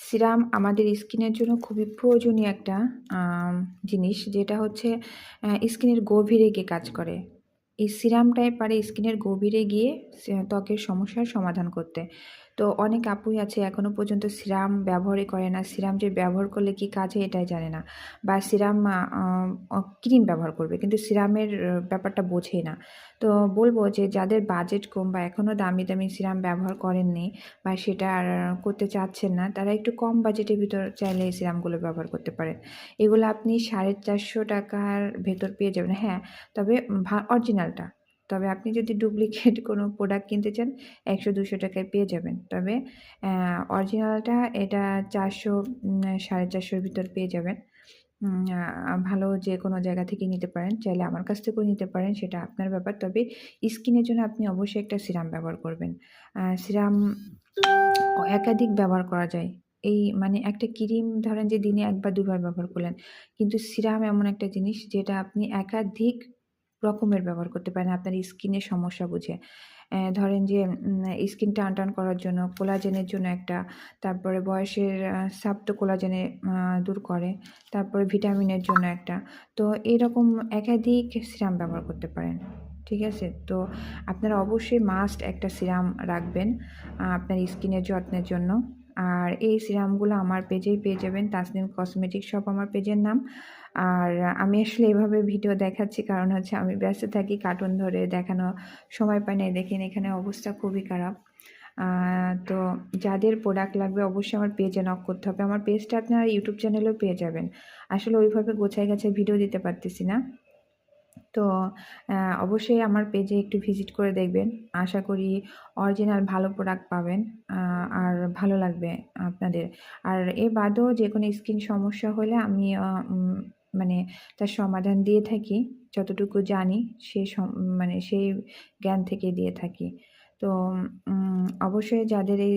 Serum আমাদের স্কিনের জন্য খুবই প্রয়োজনীয় একটা জিনিস, যেটা হচ্ছে স্কিনের গভীরে গিয়ে কাজ করে। এই সিরামটাই পারে স্কিনের গভীরে গিয়ে ত্বকের সমস্যার সমাধান করতে। তো অনেক আপুই আছে এখনো পর্যন্ত সিরাম ব্যবহারই করে না। সিরাম যে ব্যবহার করলে কি কাজ হয় এটাই জানে না। বা সিরাম ক্রিম ব্যবহার করবে কিন্তু সিরামের ব্যাপারটা বোঝেই না। তো বলব যে যাদের বাজেট কম বা এখনো দামি, দামি সিরাম ব্যবহার করেননি বা সেটা আর করতে চাচ্ছেন না, তারা একটু কম বাজেটের ভিতর চাইলে এই সিরামগুলো ব্যবহার করতে পারেন। এগুলো আপনি ৳৪৫০ ভেতর পেয়ে যাবেন। হ্যাঁ, তবে অরিজিনালটা। তবে আপনি যদি ডুপ্লিকেট কোনো প্রোডাক্ট কিনতে চান, ৳১০০-২০০ পেয়ে যাবেন। তবে অরিজিনালটা এটা ৪০০ ৳৪৫০ ভিতর পেয়ে যাবেন। ভালো যেকোনো জায়গা থেকে নিতে পারেন। চাইলে আমার কাছ থেকেও নিতে পারেন, সেটা আপনার ব্যাপার। তবে স্কিনের জন্য আপনি অবশ্যই একটা সিরাম ব্যবহার করবেন। সিরাম একাধিক ব্যবহার করা যায়। এই মানে একটা ক্রিম ধরেন যে দিনে ১ বা ২ বার ব্যবহার করলেন। কিন্তু সিরাম এমন একটা জিনিস যেটা আপনি একাধিক রকমের ব্যবহার করতে পারেন আপনার স্কিনের সমস্যা বুঝে। ধরেন যে স্কিন টান করার জন্য, কোলাজেনের জন্য একটা, তারপরে বয়সের ছাপ তো কোলাজেনে দূর করে। তারপরে ভিটামিনের জন্য একটা। তো এরকম একাধিক সিরাম ব্যবহার করতে পারেন। ঠিক আছে? তো আপনারা অবশ্যই মাস্ট একটা সিরাম রাখবেন আপনার স্কিনের যত্নের জন্য। আর এই সিরামগুলো আমার পেজেই পেয়ে যাবেন। তাসনিম কসমেটিক্স শপ আমার পেজের নাম। আর আমি আসলে এভাবে ভিডিও দেখাচ্ছি কারণ হচ্ছে আমি ব্যস্ত থাকি, কার্টুন ধরে দেখানো সময় পাই না। দেখেন এখানে অবস্থা খুবই খারাপ। তো যাদের প্রোডাক্ট লাগবে অবশ্যই আমার পেজে নক করতে হবে। আমার পেজটা আপনারা ইউটিউব চ্যানেলেও পেয়ে যাবেন। আসলে ওইভাবে গোছায় গাছায় ভিডিও দিতে পারতেছি না। তো অবশ্যই আমার পেজে একটু ভিজিট করে দেখবেন। আশা করি অরিজিনাল ভালো প্রোডাক্ট পাবেন। আর ভালো লাগবে আপনাদের। আর এ বাদেও যেকোনো স্কিন সমস্যা হলে আমি মানে তার সমাধান দিয়ে থাকি। যতটুকু জানি মানে সেই জ্ঞান থেকে দিয়ে থাকি। তো অবশ্যই যাদের এই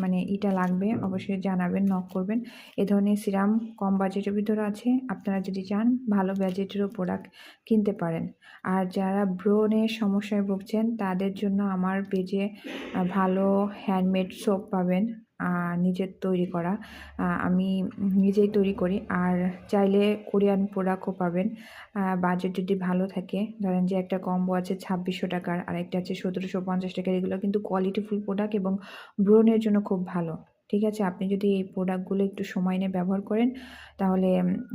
মানে লাগবে অবশ্যই জানাবেন, নক করবেন। এ ধরনের সিরাম কম বাজেটের ভিতরে আছে। আপনারা যদি চান ভালো বাজেটেরও প্রোডাক্ট কিনতে পারেন। আর যারা ব্রণের সমস্যায় ভুগছেন তাদের জন্য আমার পেজে ভালো হ্যান্ডমেড সোপ পাবেন। নিজের তৈরি করা। আমি নিজেই তৈরি করি। আর চাইলে কোরিয়ান প্রোডাক্টও পাবেন। বাজেট যদি ভালো থাকে, ধরেন যে একটা কম্বো আছে ৳২৬০০ আর একটা আছে ৳১৭৫০। এগুলো কিন্তু কোয়ালিটিফুল প্রোডাক্ট এবং ব্রণের জন্য খুব ভালো। ঠিক আছে? আপনি যদি এই প্রোডাক্টগুলো একটু সময় নিয়ে ব্যবহার করেন তাহলে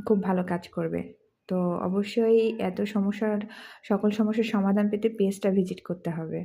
খুব ভালো কাজ করবে। তো অবশ্যই সকল সমস্যার সমাধান পেতে পেজটা ভিজিট করতে হবে।